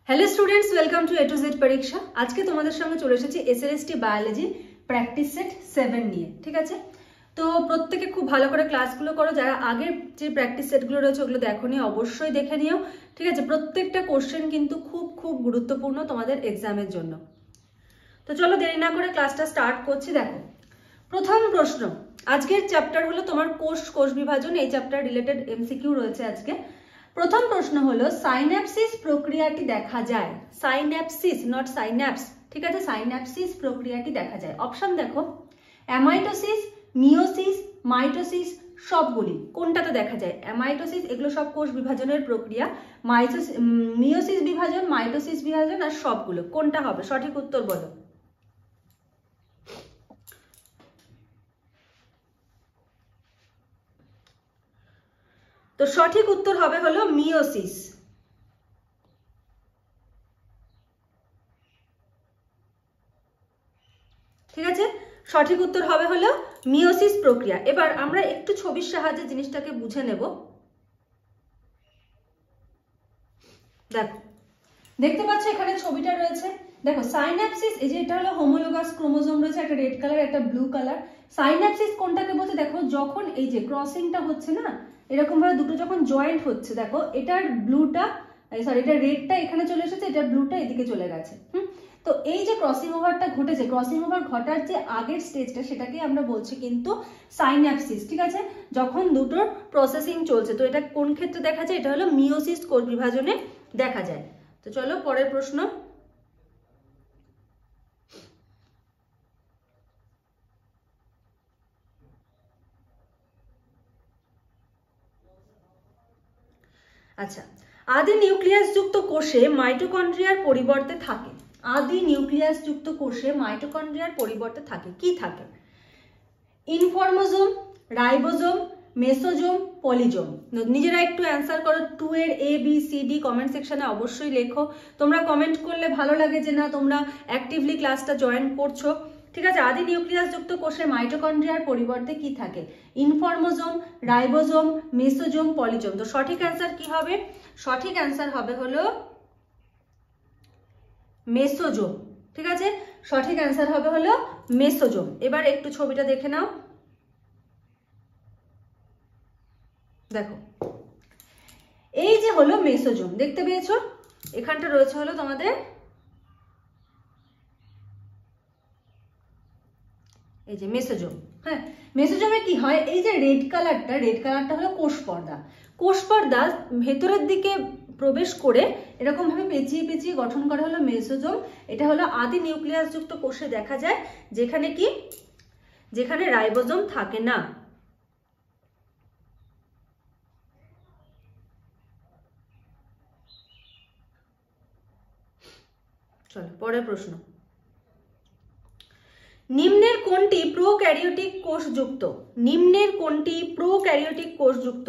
Hello students, welcome to A to Z পরীক্ষা। আজকে তোমাদের সঙ্গে চলে এসেছি এসএলএসটি বায়োলজি প্র্যাকটিস সেট 7 নিয়ে। ঠিক আছে, তো প্রত্যেকে খুব ভালো করে ক্লাসগুলো করো। যারা আগের যে প্র্যাকটিস সেটগুলো রয়েছে ওগুলো দেখোনি, অবশ্যই দেখে নিও। ঠিক আছে, প্রত্যেকটা কোশ্চেন কিন্তু খুব খুব গুরুত্বপূর্ণ তোমাদের এক্সামের জন্য। তো চলো দেরি না করে ক্লাসটা স্টার্ট করছি। দেখো, প্রথম প্রশ্ন, আজকের চ্যাপ্টার হলো তোমার কোষ বিভাজন। এই চ্যাপ্টার রিলেটেড এমসিকিউ রয়েছে আজকে। প্রথম প্রশ্ন হলো সাইন্যাপসিস প্রক্রিয়াটি দেখা যায়। Synapsis, not synapse. ঠিক আছে, সাইন্যাপসিস প্রক্রিয়াটি দেখা যায়। অপশন দেখো, অ্যামাইটোসিস, মিওসিস, মাইটোসিস, সবগুলি কোনটাতে দেখা যায়? অ্যামাইটোসিস, এগুলো সব কোষ বিভাজনের প্রক্রিয়া। মিওসিস বিভাজন, মাইটোসিস বিভাজন, আর সবগুলো কোনটা হবে? সঠিক উত্তর বলো। তো সঠিক উত্তর হবে হলো মিওসিস। ঠিক আছে, সঠিক উত্তর হবে হলো মিওসিস প্রক্রিয়া। এবার আমরা একটু ছবির সাহায্যে জিনিসটাকে বুঝে নেব। দেখো, দেখতে পাচ্ছ এখানে ছবিটা রয়েছে। দেখো সাইন্যাপসিস, এই যে এটা হলো হোমোলোগাস ক্রোমোজোম রয়েছে, একটা রেড কালার একটা ব্লু কালার। সাইন্যাপসিস কোনটাকে বলছে? দেখো, যখন এই যে ক্রসিংটা হচ্ছে না, এরকম ভাবে দুটো যখন জয়েন্ট হচ্ছে, দেখো এটার ব্লুটা, সরি এটা রেডটা এখানে চলে এসেছে, এটা ব্লুটা এদিকে চলে গেছে। তো এই যে ক্রসিং ওভারটা ঘটেছে, ক্রসিং ওভার ঘটার যে আগের স্টেজটা, সেটাকে আমরা বলছি কিন্তু সাইন্যাপসিস। ঠিক আছে, যখন দুটোর প্রসেসিং চলছে। তো এটা কোন ক্ষেত্রে দেখা যায়? এটা হলো মিওসিস কোষ বিভাজনে দেখা যায়। তো চলো পরের প্রশ্ন। আচ্ছা, আদি নিউক্লিয়াস যুক্ত কোষে মাইটোকন্ড্রিয়ার পরিবর্তে থাকে। আদি নিউক্লিয়াস যুক্ত কোষে মাইটোকন্ড্রিয়ার পরিবর্তে থাকে, কি থাকে? ইনফর্মোজোম, রাইবোজোম, মেসোজোম, পলিজোম। নিজেরা একটু অ্যান্সার করো। 2 এর A B C D comment সেকশনে অবশ্যই লেখো। তোমরা কমেন্ট করলে ভালো লাগে যে না তোমরা অ্যাক্টিভলি ক্লাসটা জয়েন করছো। ঠিক আছে, আদি নিউক্লিয়াস যুক্ত কোষে মাইটোকন্ড্রিয়ার পরিবর্তে কি থাকে? ইনফর্মোজোম, রাইবোজোম, মেসোজোম, পলিজোম। তো সঠিক অ্যান্সার কি হবে? সঠিক অ্যান্সার হবে হলো মেসোজোম। ঠিক আছে, সঠিক অ্যান্সার হবে হলো মেসোজোম। এবার একটু ছবিটা দেখে নাও। দেখো, এই যে হলো মেসোজোম, দেখতে পেয়েছো? এখানটা রয়েছে হলো তোমাদের এই যে মেসোজোম। হ্যাঁ, মেসোজোমে কি হয়? এই যে রেড কালারটা হলো কোষ পর্দা। কোষ পর্দা ভেতরের দিকে প্রবেশ করে এরকম ভাবে পেঁচিয়ে পেঁচিয়ে গঠন করা হলো মেসোজোম। এটা হলো আদি নিউক্লিয়াস যুক্ত কোষে দেখা যায়, যেখানে রাইবোজোম থাকে না। চলো পরের প্রশ্ন। নিম্নের কোনটি প্রোক্যারিওটিক কোষযুক্ত? নিম্নের কোনটি প্রোক্যারিওটিক কোষযুক্ত?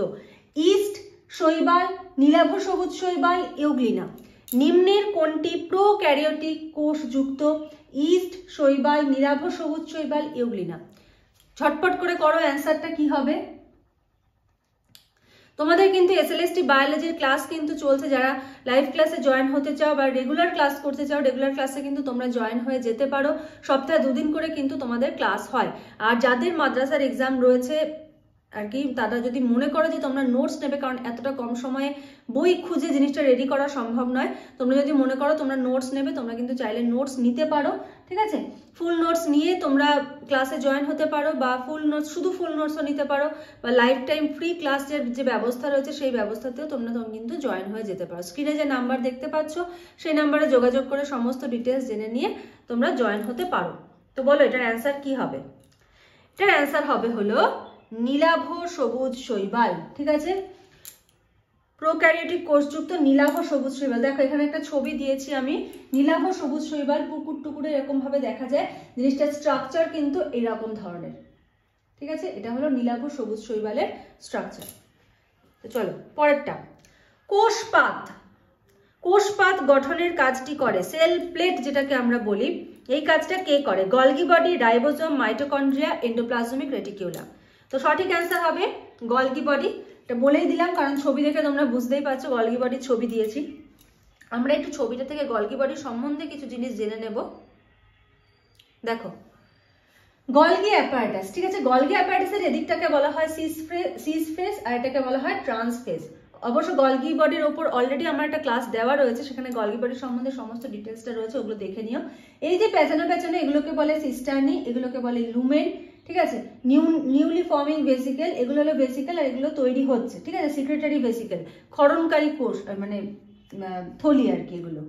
ইস্ট, শৈবাল, নীলাভ সবুজ শৈবাল, ইউগ্লিনা। নিম্নের কোনটি প্রোক্যারিওটিক কোষযুক্ত? ইস্ট, শৈবাল, নীলাভ সবুজ শৈবাল, ইউগ্লিনা। ঝটপট করে করো, অ্যান্সারটা কি হবে? তোমাদের কিন্তু এসএলএসটি বায়োলজির ক্লাস কিন্তু চলছে। যারা লাইভ ক্লাসে জয়েন হতে চাও বা রেগুলার ক্লাস করতে চাও, রেগুলার ক্লাসে কিন্তু তোমরা জয়েন হয়ে যেতে পারো। সপ্তাহে 2 দিন করে কিন্তু তোমাদের ক্লাস হয়। আর যাদের মাদ্রাসার এক্সাম রয়েছে আর কি, তারা যদি মনে করো যে তোমরা নোটস নেবে, কারণ এতটা কম সময়ে বই খুঁজে জিনিসটা রেডি করা সম্ভব নয়, তোমরা যদি মনে করো তোমরা নোটস নেবে, তোমরা কিন্তু চাইলে নোটস নিতে পারো। ঠিক আছে, ফুল নোটস নিয়ে তোমরা ক্লাসে জয়েন হতে পারো, বা শুধু ফুল নোটসও নিতে পারো, বা লাইফ টাইম ফ্রি ক্লাসের যে ব্যবস্থা রয়েছে সেই ব্যবস্থাতেও তোমরা কিন্তু জয়েন হয়ে যেতে পারো। স্ক্রিনে যে নাম্বার দেখতে পাচ্ছ সেই নাম্বারে যোগাযোগ করে সমস্ত ডিটেলস জেনে নিয়ে তোমরা জয়েন হতে পারো। তো বলো এটার অ্যান্সার কি হবে? এটার অ্যান্সার হবে হলো নীলাভ সবুজ শৈবাল। ঠিক আছে, প্রোক্যারিওটিক কোষযুক্ত নীলাভ সবুজ শৈবাল। দেখো এখানে একটা ছবি দিয়েছি আমি। নীলাভ সবুজ শৈবাল পুকুর টুকুরে এরকম ভাবে দেখা যায়। জিনিসটার স্ট্রাকচার কিন্তু এরকম ধরনের। ঠিক আছে, এটা হলো নীলাভ সবুজ শৈবালের স্ট্রাকচার। তো চলো পরেরটা। কোষপাত গঠনের কাজটি করে সেল প্লেট, যেটাকে আমরা বলি, এই কাজটা কে করে? Golgi body, ribosome, mitochondria, endoplasmic reticulum. তো সঠিক অ্যান্সার হবে গলগি বডি। এটা বলেই দিলাম কারণ ছবি দেখে তোমরা বুঝতেই পারছো, গলগি বডির ছবি দিয়েছি। আমরা একটু ছবিটা থেকে গলগি বডির সম্বন্ধে কিছু জিনিস জেনে নেব। দেখো গলগি অ্যাপারেটাস, ঠিক আছে, গলগি অ্যাপারেটাসের এদিকটাকে বলা হয় সিস ফেস আর এটাকে বলা হয় ট্রান্স ফেস। অবশ্য গলগি বডির ওপর অলরেডি আমার একটা ক্লাস দেওয়া রয়েছে, সেখানে গলগি বডির সম্বন্ধে সমস্ত ডিটেলসটা রয়েছে, ওগুলো দেখে নিও। এই যে পেছনে পেছনে এগুলোকে বলে সিস্টার্নি, এগুলোকে বলে লুমেন, ঠিক আছে, নিউলি ফর্মিং ভেসিকেল, এগুলো হলো ভেসিকেল আর এগুলো তৈরি হচ্ছে, ঠিক আছে, সিক্রেটারি ভেসিকেল, ক্ষরণকারী কোষ মানে থলি আর কি এগুলো।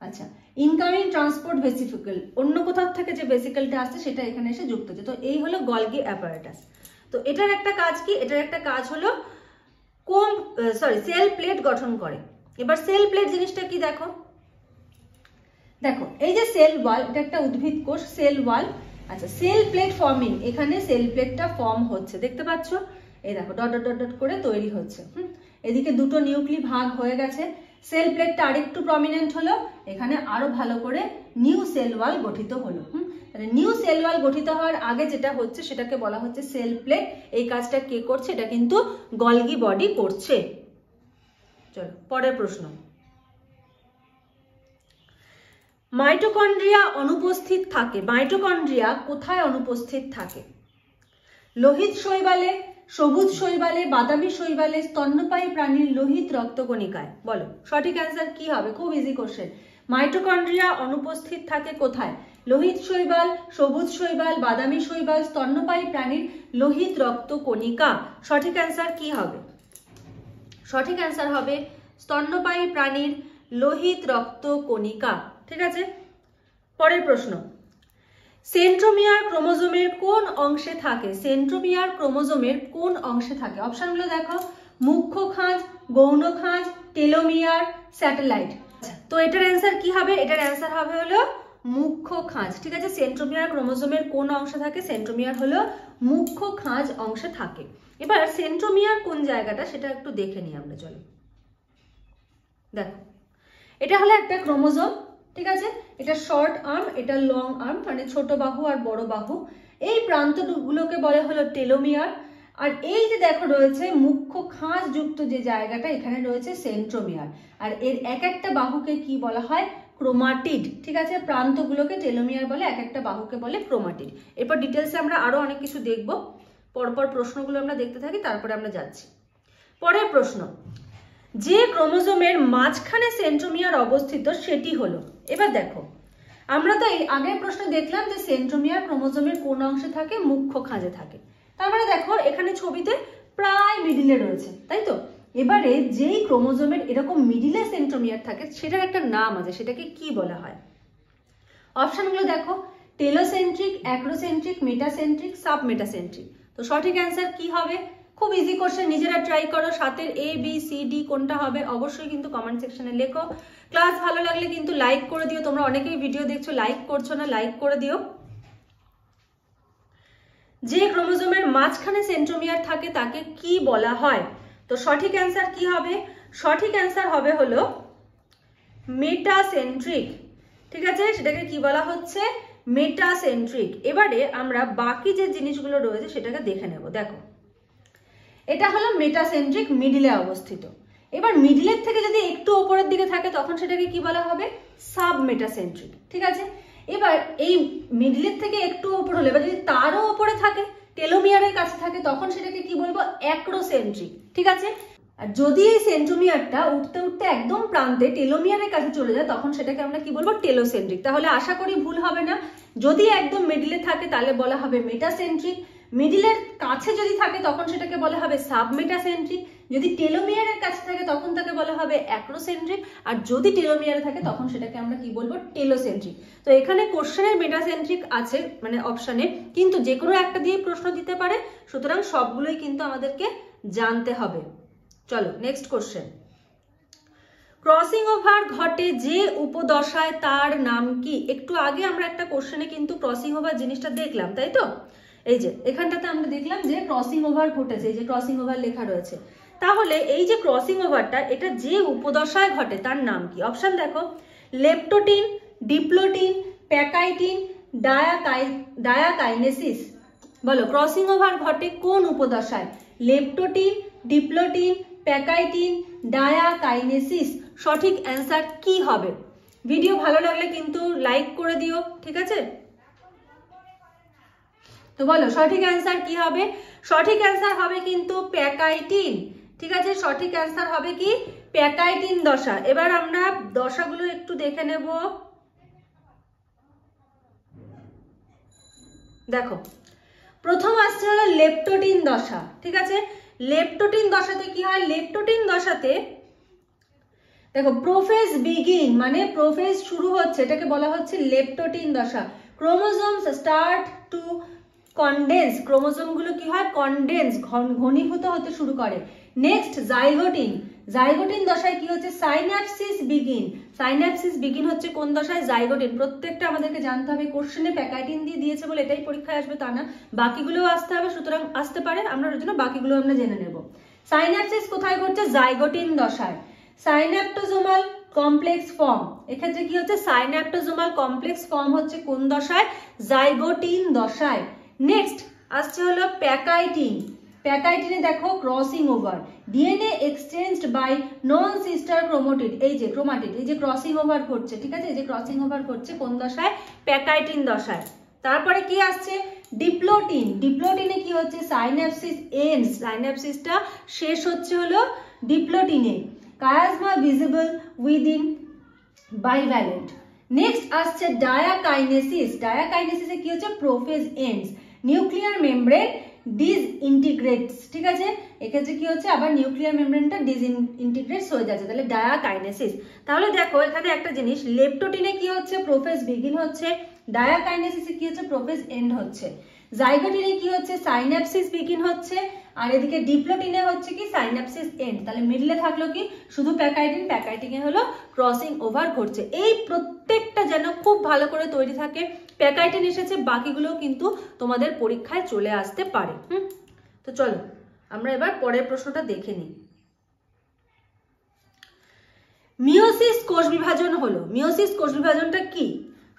আচ্ছা, ইনকামিং ট্রান্সপোর্ট ভেসিকেল, অন্য কোথাও থেকে যে ভেসিকেলটা আসছে সেটা এখানে এসে যুক্ত হচ্ছে। তো এই হলো গলগি অ্যাপারেটাস। তো এটার একটা কাজ কি? এটার একটা কাজ হলো সেল প্লেট গঠন করে। এবার সেল প্লেট জিনিসটা কি দেখো, দেখো এই যে সেল ওয়াল, এটা একটা উদ্ভিদ কোষ, সেল ওয়াল। আচ্ছা, সেল প্লেট ফর্মিং, এখানে সেল প্লেটটা ফর্ম হচ্ছে, দেখতে পাচ্ছ, এই দেখো ডট ডট ডট করে তৈরি হচ্ছে। এদিকে দুটো নিউক্লি ভাগ হয়ে গেছে, সেল প্লেটটা আরেকটু প্রমিনেন্ট হলো, এখানে আরো ভালো করে নিউ সেল ওয়াল গঠিত হলো। নিউ সেল ওয়াল গঠিত হওয়ার আগে যেটা হচ্ছে সেটাকে বলা হচ্ছে সেল প্লেট। এই কাজটা কে করছে? এটা কিন্তু গলগি বডি করছে। চলো পরের প্রশ্ন। মাইটোকন্ড্রিয়া অনুপস্থিত থাকে, মাইটোকন্ড্রিয়া কোথায় অনুপস্থিত থাকে? লোহিত শৈবালে, সবুজ শৈবালে, বাদামি শৈবালে, স্তন্যপায়ী প্রাণীর লোহিত রক্তকণিকায়। বলো সঠিক অ্যান্সার কি হবে? খুব ইজি কোশ্চেন। মাইটোকন্ড্রিয়া অনুপস্থিত থাকে কোথায়? লোহিত শৈবাল, সবুজ শৈবাল, বাদামি শৈবাল, স্তন্যপায়ী প্রাণীর লোহিত রক্তকণিকা। সঠিক অ্যান্সার কি হবে? সঠিক অ্যান্সার হবে স্তন্যপায়ী প্রাণীর লোহিত রক্তকণিকা, ঠিক আছে। পরের প্রশ্ন, সেন্ট্রোমিয়ার ক্রোমোজোমের কোন অংশে থাকে? সেন্ট্রোমিয়ার ক্রোমোজোমের কোন অংশে থাকে? অপশনগুলো দেখো, মুখ্য খাঁজ, গৌণ খাঁজ, টেলোমিয়ার, স্যাটেলাইট। তো এটার অ্যান্সার কি হবে? এটার অ্যান্সার হবে হলো মুখ্য খাঁজ, ঠিক আছে। সেন্ট্রোমিয়ার ক্রোমোজোমের কোন অংশে থাকে? সেন্ট্রোমিয়ার হলো মুখ্য খাঁজ অংশে থাকে। এবার সেন্ট্রোমিয়ার কোন জায়গাটা সেটা একটু দেখে নিই আমরা, চলো। দেখো এটা হলো একটা ক্রোমোজোম, ঠিক আছে, এটা শর্ট আর্ম, এটা লং আর্ম, মানে ছোট বাহু আর বড় বাহু। এই প্রান্তগুলোকে বলে হলো টেলোমিয়ার। আর এই যে দেখো রয়েছে মুখ্য খাঁজ যুক্ত যে জায়গাটা, এখানে রয়েছে সেন্ট্রোমিয়ার। আর এর এক একটা বাহুকে কি বলা হয়? ক্রোমাটিড, ঠিক আছে। প্রান্তগুলোকে টেলোমিয়ার বলে, এক একটা বাহুকে বলে ক্রোমাটিড। এরপর ডিটেলসে আমরা আরো অনেক কিছু দেখব, পরপর প্রশ্নগুলো আমরা দেখতে থাকি, তারপরে আমরা যাচ্ছি। পরের প্রশ্ন, যে ক্রোমোজোমের মাঝখানে সেন্ট্রোমিয়ার অবস্থিত সেটি হলো। এবার দেখো, আমরা তো এই আগের প্রশ্ন দেখলাম যে সেন্ট্রোমিয়ার ক্রোমোজোমের কোন অংশে থাকে? মুখ্য খাঁজে থাকে। তার মানে দেখো এখানে ছবিতে প্রায় মিডিলে রয়েছে, তাই তো। এবারে যেই ক্রোমোজোমের এরকম মিডিলে সেন্ট্রোমিয়ার থাকে সেটার একটা নাম আছে, সেটাকে কি বলা হয়? অপশনগুলো দেখো, টেলোসেন্ট্রিক, অ্যাক্রোসেন্ট্রিক, মেটাসেন্ট্রিক, সাবমেটাসেন্ট্রিক। তো সঠিক অ্যান্সার কি হবে? খুব ইজি কোশ্চেন, নিজেরা ট্রাই করো। 7-এর A, B, C, D কোনটা হবে অবশ্যই কিন্তু কমেন্ট সেকশনে লেখো। ক্লাস ভালো লাগলে কিন্তু লাইক করে দিও, তোমরা অনেকেই ভিডিও দেখছো লাইক করছো না, লাইক করে দিও। যে ক্রোমোজোমের মাঝখানে সেন্ট্রোমিয়ার থাকে তাকে কি বলা হয়? তো সঠিক অ্যান্সার কি হবে? সঠিক অ্যান্সার হবে হলো মেটাসেন্ট্রিক, ঠিক আছে, সেটাকে কি বলা হচ্ছে? মেটাসেন্ট্রিক। এবারে আমরা বাকি যে জিনিসগুলো রয়েছে সেটাকে দেখে নেব। দেখো এটা হলো মেটাসেন্ট্রিক, মিডিলে অবস্থিত। এবার মিডিলের থেকে যদি একটু উপরের দিকে থাকে তখন সেটাকে কি বলা হবে? সাবমেটাসেন্ট্রিক, ঠিক আছে। এবার এই মিডিলের থেকে একটু উপর হলে, এবার যদি তারও উপরে থাকে, টেলোমিয়ারের কাছে থাকে, তখন সেটাকে কি বলবো? অ্যাক্রোসেন্ট্রিক, ঠিক আছে। আর যদি এই সেন্ট্রোমিয়ারটা উঠতে উঠতে একদম প্রান্তে টেলোমিয়ারের কাছে চলে যায় তখন সেটাকে আমরা কি বলবো? টেলোসেন্ট্রিক। তাহলে আশা করি ভুল হবে না। যদি একদম মিডিলে থাকে তাহলে বলা হবে মেটাসেন্ট্রিক, মিডিলের কাছে যদি থাকে তখন সেটাকে বলা হবে সাবমেটাসেন্ট্রিক, যদি টেলোমিয়ারের কাছে থাকে তখন তাকে বলা হবে অ্যাক্রোসেন্ট্রিক, আর যদি টেলোমিয়ারে থাকে তখন সেটাকে আমরা কি বলবো? টেলোসেন্ট্রিক। তো এখানে কোশ্চেনের মেটাসেন্ট্রিক আছে মানে অপশনে, কিন্তু যে কোনো একটা দিয়ে প্রশ্ন দিতে পারে, সুতরাং সবগুলোই কিন্তু আমাদেরকে জানতে হবে। চলো নেক্সট কোশ্চেন। ক্রসিং ওভার ঘটে যে উপদশায় তার নাম কি? একটু আগে আমরা একটা কোশ্চেনে কিন্তু ক্রসিং ওভার জিনিসটা দেখলাম, তাই তো। এই যে এখানটাতে আমরা দেখলাম যে ক্রসিং ওভার ঘটেছে, এই যে ক্রসিং ওভার লেখা রয়েছে। তাহলে এই যে ক্রসিং ওভারটা, এটা যে উপদশায় ঘটে তার নাম কি? অপশন দেখো, লেপ্টোটিন, ডিপ্লোটিন, প্যাকাইটিন, ডায়াকাইনেসিস। বলো ক্রসিং ওভার ঘটে কোন উপদশায়? Leptotene, diplotene, pachytene, diakinesis. সঠিক অ্যান্সার কি হবে? ভিডিও ভালো লাগলে কিন্তু লাইক করে দিও, ঠিক আছে? তো বলো সঠিক অ্যান্সার কি হবে? সঠিক অ্যান্সার হবে কিন্তু প্যাকাইটিন, ঠিক আছে? সঠিক অ্যান্সার হবে কি প্যাকাইটিন দশা। এবার আমরা দশাগুলো একটু দেখে নেব। দেখো প্রথম আসছে হলো লেপ্টোটিন দশা, ঠিক আছে? লেপ্টোটিন দশাতে কি হয়? লেপ্টোটিন দশাতে দেখো প্রোফেজ বিগিন মানে প্রোফেজ শুরু হচ্ছে, এটাকে বলা হচ্ছে লেপ্টোটিন দশা। ক্রোমোজোমস স্টার্ট টু কনডেন্স, ক্রোমোজোমগুলো কি হয়? কনডেন্স, ঘনীভূত হতে শুরু করে। নেক্সট জাইগোটিন, জাইগোটিন দশায় কি হচ্ছে? সাইন্যাপসিস বিগিন, সাইন্যাপসিস বিগিন হচ্ছে কোন দশায়? জাইগোটিন। প্রত্যেকটা আমাদেরকে জানতে হবে, কোশ্চেনে প্যাকাইটিন দিয়ে দিয়েছে বলে এটাই পরীক্ষায় আসবে তা না, বাকিগুলোও আসতে হবে, সুতরাং আসতে পারে, আমরা ওর জন্য বাকিগুলো আমরা জেনে নেব। সাইন্যাপসিস কোথায় ঘটছে? জাইগোটিন দশায়। সাইন্যাপ্টোজোমাল কমপ্লেক্স ফর্ম, এক্ষেত্রে কি হচ্ছে? সাইন্যাপ্টোজোমাল কমপ্লেক্স ফর্ম হচ্ছে কোন দশায়? জাইগোটিন দশায়। নেক্সট আসছে হলো প্যাকাইটিন, প্যাকাইটিনে দেখো crossing over, DNA exchanged by non sister chromatid, এই যে ক্রোমাটিড, এই যে ক্রসিং ওভার ঘটছে, ঠিক আছে? এই যে ক্রসিং ওভার ঘটছে কোন দশায়? প্যাকাইটিন দশায়। তারপরে কি আসছে? ডিপ্লোটিন, ডিপ্লোটিনে কি হচ্ছে? সাইন্যাপসিস এন্ডস, সাইন্যাপসিসটা শেষ হচ্ছে হলো ডিপ্লোটিনে। Chiasma visible within bivalent. Next আসছে ডায়াকাইনেসিস, ডায়াকাইনেসিসে কি হচ্ছে? Prophase ends, nuclear membrane disintegrates, ঠিক আছে? এক্ষেত্রে কি হচ্ছে? আবার নিউক্লিয়ার মেমব্রেনটা ডিসইন্টিগ্রেটস হয়ে যাচ্ছে, তাহলে ডায়াকাইনেসিস। তাহলে দেখো এখানে একটা জিনিস, লেপ্টোটিনে কি হচ্ছে? প্রোফেজ বিগিন হচ্ছে, ডায়াকাইনেসিসে কি হচ্ছে? প্রোফেজ এন্ড হচ্ছে। জাইগোটিনে কি হচ্ছে? সাইন্যাপসিস বিগিন হচ্ছে, আর এদিকে ডিপ্লোটিনে হচ্ছে কি? Synapsis end. তাহলে মিডলে থাকলো কি? শুধু প্যাকাইটিন, প্যাকাইটিনে হলো ক্রসিং ওভার ঘটছে। এই প্রত্যেকটা যেন খুব ভালো করে তৈরি থাকে। প্যাকাইটিন এসেছে, বাকিগুলো কিন্তু তোমাদের পরীক্ষায় চলে আসতে পারে। তো চলো আমরা এবার পরের প্রশ্নটা দেখে নিই। মিওসিস কোষ বিভাজন হলো, মিওসিস কোষ বিভাজনটা কি?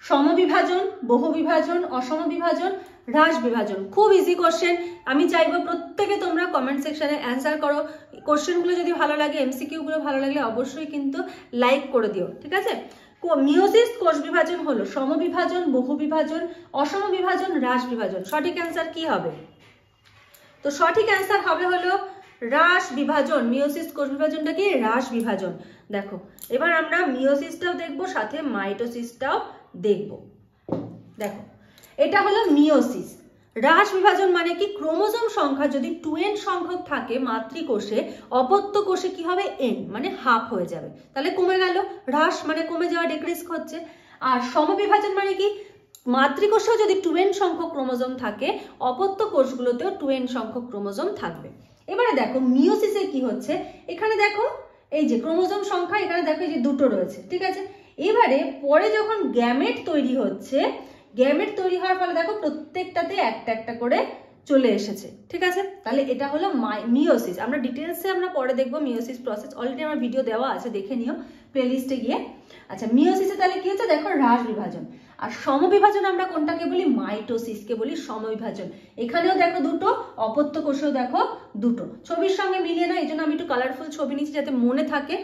সমবিভাজন, বহুবিভাজন, অসম বিভাজন, হ্রাস বিভাজন। খুব ইজি কোশ্চেন, আমি চাইবো প্রত্যেকে তোমরা কমেন্ট সেকশনে অ্যান্সার করো। কোশ্চেনগুলো যদি ভালো লাগে, এমসিকিউ গুলো ভালো লাগলে অবশ্যই কিন্তু লাইক করে দিও, ঠিক আছে? মিওসিস কোষ বিভাজন হলো সমবিভাজন, বহুবিভাজন, অসম বিভাজন, হ্রাস বিভাজন। সঠিক অ্যান্সার কি হবে? তো সঠিক অ্যান্সার হবে হলো হ্রাস বিভাজন। মিওসিস কোষ বিভাজনটা কি? হ্রাস বিভাজন। দেখো এবার আমরা মিওসিসটাও দেখবো, সাথে মাইটোসিসটাও দেখবো। দেখো এটা হলো মিওসিস। হ্রাস বিভাজন মানে কি? ক্রোমোজোম সংখ্যা যদি 2n সংখ্যক থাকে মাতৃকোষে, অপত্য কোষে কি হবে? n, মানে হাফ হয়ে যাবে, তাহলে কমে গেল। হ্রাস মানে কমে যাওয়া, ডিক্রিজ হচ্ছে। আর সমবিভাজন মানে কি? মাতৃকোষেও যদি 2n সংখ্যক ক্রোমোজোম থাকে, অপত্য কোষগুলোতেও 2n সংখ্যক ক্রোমোজোম থাকবে। এবারে দেখো মিওসিসে কি হচ্ছে, এখানে দেখো এই যে ক্রোমোজোম সংখ্যা, এখানে দেখো এই যে দুটো রয়েছে, ঠিক আছে? এবারে পরে যখন গ্যামেট তৈরি হচ্ছে, গ্যামেট তৈরি হওয়ার ফলে দেখো প্রত্যেকটাতে একটা একটা করে চলে এসেছে, ঠিক আছে? তাহলে এটা হলো মিওসিস। আমরা ডিটেলসে আমরা পরে দেখবো মিওসিস প্রসেস, অলরেডি আমার ভিডিও দেওয়া আছে, দেখে নিও প্লেলিস্টে গিয়ে। আচ্ছা মিওসিসে তাহলে কি হচ্ছে? দেখো হ্রাস বিভাজন। আর সমবিভাজন আমরা কোনটাকে বলি? মাইটোসিসকে বলি সমবিভাজন। এখানেও দেখো দুটো, অপত্য কোষেও দেখো দুটো। ছবির সঙ্গে মিলিয়ে না, এই জন্য আমি একটু কালারফুল ছবি নিচ্ছি যাতে মনে থাকে।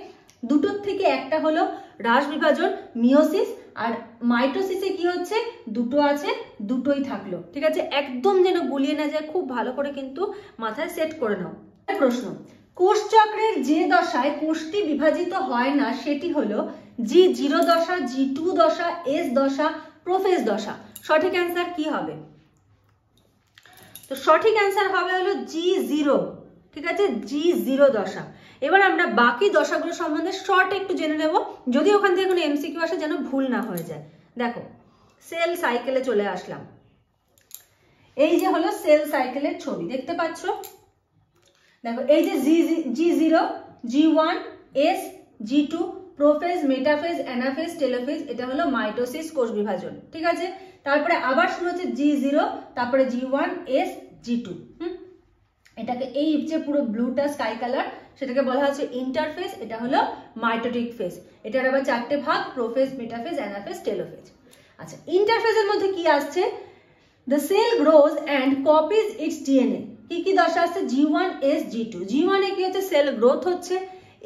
দুটোর থেকে একটা হলো হ্রাস বিভাজন মিওসিস, আর মাইটোসিসে কি হচ্ছে? দুটো আছে, দুটোই থাকলো, ঠিক আছে? একদম যেন গুলিয়ে না যায়, খুব ভালো করে কিন্তু মাথায় সেট করে নাও। প্রশ্ন, কোষচক্রের যে দশায় কোষটি বিভাজিত হয় না সেটি হলো G0 দশা, G2 দশা, S দশা, প্রোফেজ দশা। সঠিক অ্যান্সার কি হবে? তো সঠিক অ্যান্সার হবে হলো G0, ঠিক আছে? G0 দশা। এবার আমরা বাকি দশাগুলো সম্বন্ধে শর্ট একটু জেনে নেব, যদি ওখান থেকে কোনো এমসিকিউ আসে যেন ভুল না হয়ে যায়। দেখো সেল সাইকেলে চলে আসলাম, এই যে হলো সেল সাইকেলের ছবি, দেখতে পাচ্ছ? দেখো এই যে G0, G1, S, G2, prophase, metaphase, anaphase, telophase, এটা হলো মাইটোসিস কোষ বিভাজন, ঠিক আছে? তারপরে আবার শুরু হচ্ছে G0, তারপরে G1, S, G2। এটাকে এই যে পুরো ব্লুটা স্কাই কালার, সেটাকে বলা হচ্ছে ইন্টারফেজ, এটা হলো মাইটোটিক ফেজ। এটার আবার চারটে ভাগ, প্রোফেজ, মেটাফেজ, অ্যানাফেজ, টেলোফেজ। আচ্ছা ইন্টারফেজের মধ্যে কি আসছে? The cell grows and copies its DNA। কি কি দশা আসছে? G1, S, G2। G1 এ কি হচ্ছে? সেল গ্রোথ হচ্ছে।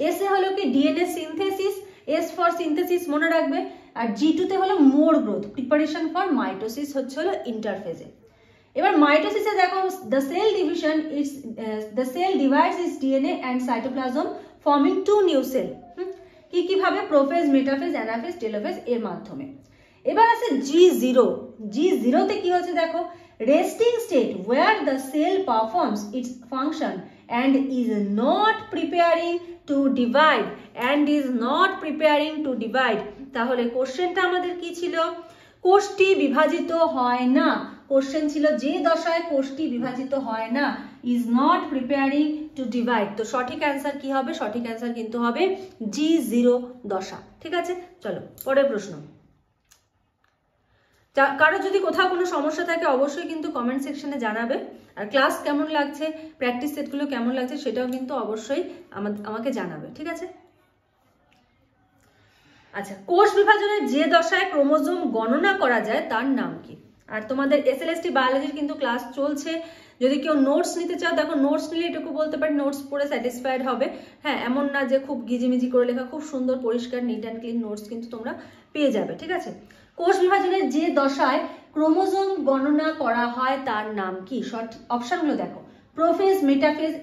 এস এ হলো কি DNA synthesis, S for synthesis মনে রাখবে, আর G2 তে হলো more growth, preparation for mitosis হচ্ছে হলো ইন্টারফেজে। এবার মাইটোসিসে দেখো the cell division it's the cell divides its DNA and cytoplasm forming 2 new cell. কিভাবে? প্রোফেজ, মেটাফেজ, অ্যানাফেজ, টেলোফেজ এর মাধ্যমে। এবার আছে G0, G0 তে কি হচ্ছে দেখো, resting state where the cell performs its function and is not preparing to divide তাহলে কোশ্চেনটা আমাদের কি ছিল? কোষটি বিভাজিত হয় না। কোশ্চেন ছিল যে দশায় কোষটি বিভাজিত হয় না, is not preparing to divide। তো সঠিক অ্যান্সার কি হবে? সঠিক অ্যান্সার কিন্তু হবে G0 দশা। ঠিক আছে, চলো পরের প্রশ্ন। কারো যদি কোথাও কোনো সমস্যা থাকে অবশ্যই কিন্তু কমেন্ট সেকশনে জানাবে, আর ক্লাস কেমন লাগছে, প্র্যাকটিস সেটগুলো কেমন লাগছে সেটাও কিন্তু অবশ্যই আমাকে জানাবে। ঠিক আছে, আচ্ছা, কোষ বিভাজনের যে দশায় ক্রোমোজোম গণনা করা যায় তার নাম কি? আর তোমাদের এসএলএসটি বায়োলজির কিন্তু ক্লাস চলছে, যদি কেউ নোটস নিতে চাও দেখো, নোটস নিলে এটুকু বলতে পারি নোটস পড়ে স্যাটিসফাইড হবে। হ্যাঁ, এমন না যে খুব গিজিমিজি করে লেখা, খুব সুন্দর পরিষ্কার নিট অ্যান্ড ক্লিন নোটস কিন্তু তোমরা পেয়ে যাবে। ঠিক আছে, কোষ বিভাজনের যে দশায় ক্রোমোজোম গণনা করা হয় তার নাম কি? অপশনগুলো দেখো, প্রোফেজ, মেটাফেজ,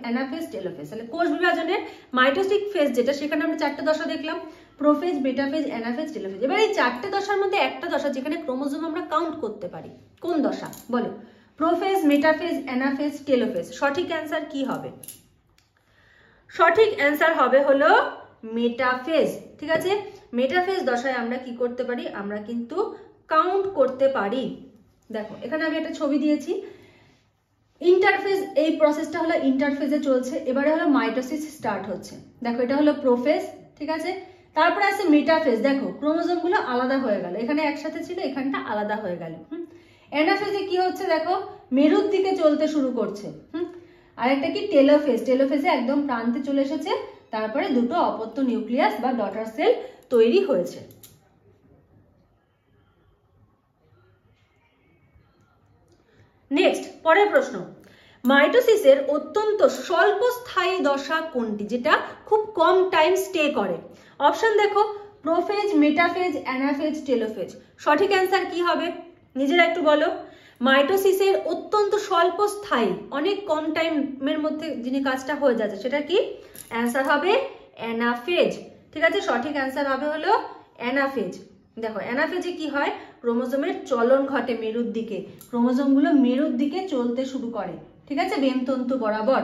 অ্যানাফেজ, টেলোফেজ। তাহলে কোষ বিভাজনের মাইটোসিস ফেজ যেটা, সেখানে আমরা 4টে দশা দেখলাম, প্রোফেজ, মেটাফেজ, অ্যানাফেজ, টেলোফেজ। এবার এই 4টে দশার মধ্যে একটা দশা যেখানে ক্রোমোজোম আমরা কাউন্ট করতে পারি, কোন দশা বলো? Prophase, metaphase, anaphase, telophase. সঠিক অ্যান্সার কি হবে? সঠিক অ্যান্সার হবে হলো মেটাফেজ। ঠিক আছে, মেটাফেজ দশায় আমরা কি করতে পারি? আমরা কিন্তু কাউন্ট করতে পারি। দেখো এখানে আমি একটা ছবি দিয়েছি, ইন্টারফেজ, এই প্রসেসটা হলো ইন্টারফেজে চলছে। এবারে হলো মাইটোসিস স্টার্ট হচ্ছে। দেখো এটা হলো প্রোফেজ, ঠিক আছে, তারপরে আছে মেটাফেজ। দেখো ক্রোমোজোম গুলো আলাদা হয়ে গেল, এখানে একসাথে ছিল, এখানটা আলাদা হয়ে গেল। অ্যানাফেজে কি হচ্ছে দেখো, মেরুর দিকে চলতে শুরু করছে। আর একটা কি টেলোফেজ, টেলোফেজে একদম প্রান্তে চলে এসেছে, তারপরে দুটো অপত্য নিউক্লিয়াস বা ডটার সেল তৈরি হয়েছে। নেক্সট, পরের প্রশ্ন, মাইটোসিসের অত্যন্ত স্বল্পস্থায়ী দশা কোনটি, যেটা খুব কম টাইম স্টে করে? অপশন দেখো, প্রোফেজ, মেটাফেজ, অ্যানাফেজ, টেলোফেজ। সঠিক অ্যান্সার কি হবে নিজেরা একটু বলো? মাইটোসিসের অত্যন্ত স্বল্পস্থায়ী, অনেক কম টাইমের মধ্যে যিনি কাজটা হয়ে যাচ্ছে, সেটা কি? অ্যান্সার হবে অ্যানাফেজ। ঠিক আছে, সঠিক অ্যান্সার হবে হলো অ্যানাফেজ। দেখো অ্যানাফেজে কি হয়, ক্রোমোজোমের চলন ঘটে মেরুর দিকে, ক্রোমোজোমগুলো মেরুর দিকে চলতে শুরু করে। ঠিক আছে, বেমতন্তু বরাবর,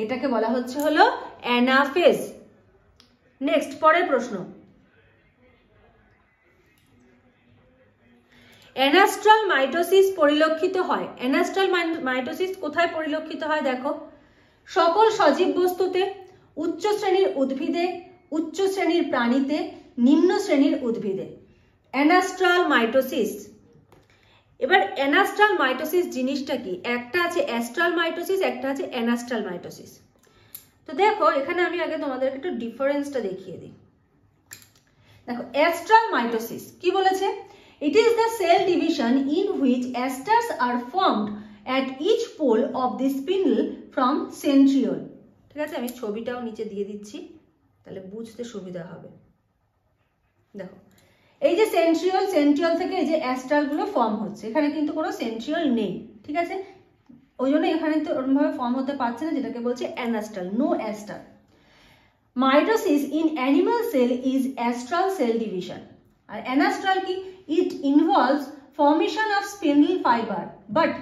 এটাকে বলা হচ্ছে হলো অ্যানাফেজ। নেক্সট, পরের প্রশ্ন, অ্যানাস্ট্রাল মাইটোসিস পরিলক্ষিত হয়। অ্যানাস্ট্রাল মাইটোসিস কোথায় পরিলক্ষিত হয়? দেখো, সকল সজীব বস্তুতে, উচ্চ শ্রেণীর উদ্ভিদে, উচ্চ শ্রেণীর প্রাণীতে, নিম্ন শ্রেণীর উদ্ভিদে। অ্যানাস্ট্রাল মাইটোসিস। এবার অ্যানাস্ট্রাল মাইটোসিস জিনিসটা কি? একটা আছে অ্যাস্ট্রাল মাইটোসিস, একটা আছে অ্যানাস্ট্রাল মাইটোসিস। তো দেখো এখানে আমি আগে তোমাদের একটু ডিফারেন্সটা দেখিয়ে দিই। দেখো অ্যাস্ট্রাল মাইটোসিস কি বলেছে? It is the cell division in which esters are formed at each pole of the spindle from centriole. ঠিক আছে, আমি ছবিটাও নিচে দিয়ে দিচ্ছি তাহলে বুঝতে সুবিধা হবে। দেখো এই যে সেন্ট্রিওল, সেন্ট্রিওল থেকে এই যে অ্যাস্টার গুলো ফর্ম হচ্ছে, এখানে কিন্তু কোনো সেন্ট্রিওল নেই। ঠিক আছে, ওই জন্য এখানে তো ওরকমভাবে ফর্ম হতে পারছে না, যেটাকে বলছে anastral, no aster. Mitosis in animal cell is astral cell division. আর অ্যানাস্ট্রাল কি? It involves formation of spindle fiber, but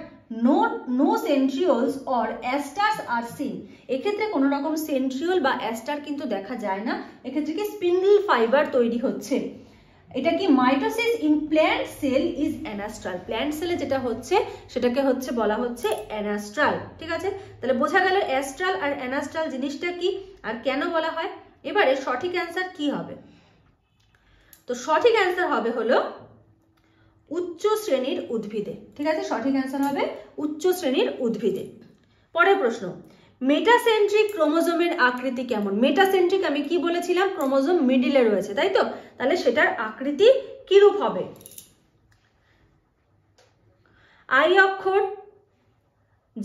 no centrioles or esters are seen. এক্ষেত্রে কোনো রকম সেন্ট্রিওল বা অ্যাস্টার কিন্তু দেখা যায় না, এক্ষেত্রে কি স্পিন্ডল ফাইবার তৈরি হচ্ছে। এটা কি? Mitosis in plant cell is anastral. Plant সেলে যেটা হচ্ছে সেটাকে হচ্ছে বলা হচ্ছে অ্যানাস্ট্রাল। ঠিক আছে, তাহলে বোঝা গেল অ্যাস্ট্রাল আর অ্যানাস্ট্রাল জিনিসটা কি আর কেন বলা হয়। এবারে সঠিক অ্যান্সার কি হবে? তো সঠিক অ্যান্সার হবে হলো উচ্চ শ্রেণীর উদ্ভিদে। ঠিক আছে, সঠিক অ্যান্সার হবে উচ্চ শ্রেণীর উদ্ভিদে। পরের প্রশ্ন, মেটাসেন্ট্রিক ক্রোমোজোমের আকৃতি কেমন? মেটাসেন্ট্রিক আমি কি বলেছিলাম? ক্রোমোজোম মিডিলে রয়েছে, তাই তো? তাহলে সেটার আকৃতি কিরূপ হবে? আই অক্ষর,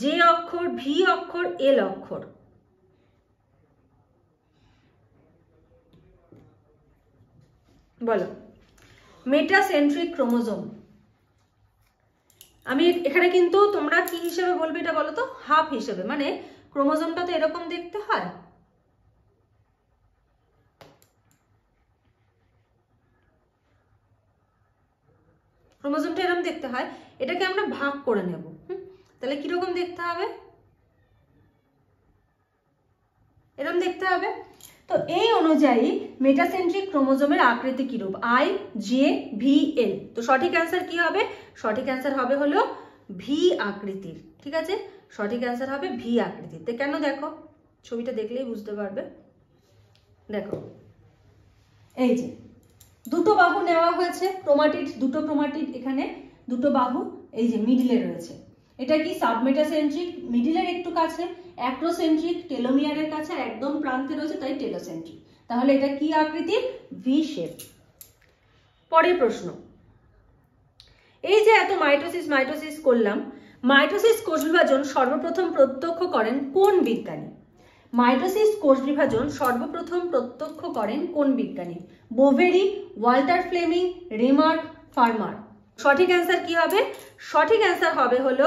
জে অক্ষর, ভি অক্ষর, এল অক্ষর। বলো। মেটাসেন্ট্রিক ক্রোমোজোম, আমি এখানে কিন্তু তোমরা কি হিসেবে বলবে এটা বলো তো, হাফ হিসেবে, মানে ক্রোমোজোমটা তো এরকম দেখতে হয়, ক্রোমোজোমটা এরকম দেখতে হয়, এটাকে আমরা ভাগ করে নেব। তাহলে কিরকম দেখতে হবে, এরকম দেখতে হবে। তো এই অনুযায়ী মেটাসেন্ট্রিক ক্রোমোজোমের আকৃতি কিরূপ, আই জে ভি এল। তো সঠিক অ্যান্সার কি হবে, সঠিক অ্যান্সার হবে হলো ভি আকৃতির। ঠিক আছে, সঠিক অ্যান্সার হবে ভি আকৃতির। তো কেন, দেখো ছবিটা দেখলেই বুঝতে পারবে। দেখো এই যে দুটো বাহু নেওয়া হয়েছে, ক্রোমাটিড, দুটো ক্রোমাটিড, এখানে দুটো বাহু এই যে মিডিলে রয়েছে। এটা কি সাবমেটাসেন্ট্রিক, মিডিলের একটু কাছে, অ্যাক্রোসেন্ট্রিক টেলোমিয়ারের কাছে, একদম প্রান্তে রয়েছে, তাই টেলোসেন্ট্রিক। তাহলে এটা কি আকৃতির, ভি শেপ। পরের প্রশ্ন, এই যে এত মাইটোসিস করলাম, মাইটোসিস কোষ বিভাজন সর্বপ্রথম প্রত্যক্ষ করেন কোন বিজ্ঞানী? মাইটোসিস কোষ বিভাজন সর্বপ্রথম প্রত্যক্ষ করেন কোন বিজ্ঞানী? Boveri, Walther Flemming, Remak, Farmer. সঠিক অ্যান্সার কি হবে, সঠিক অ্যান্সার হবে হলো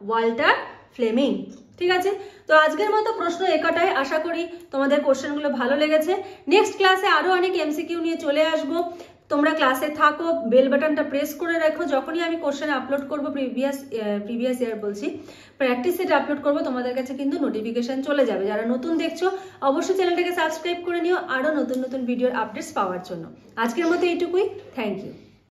ওয়াল্টার ফ্লেমিং। ঠিক আছে, তো আজকের মতো প্রশ্ন একটাই। আশা করি তোমাদের কোশ্চেনগুলো ভালো লেগেছে। নেক্সট ক্লাসে আরো অনেক এমসিকিউ নিয়ে চলে আসবো। তোমরা ক্লাসে থাকো, বেল বাটনটা প্রেস করে রাখো, যখনই আমি কোশ্চেন আপলোড করবো, প্রিভিয়াস ইয়ার বলছি, প্র্যাকটিস সেট আপলোড করবো, তোমাদের কাছে কিন্তু নোটিফিকেশন চলে যাবে। যারা নতুন দেখছো অবশ্যই চ্যানেলটাকে সাবস্ক্রাইব করে নিও আরো নতুন নতুন ভিডিওর আপডেটস পাওয়ার জন্য। আজকের মতো এইটুকুই, থ্যাংক ইউ।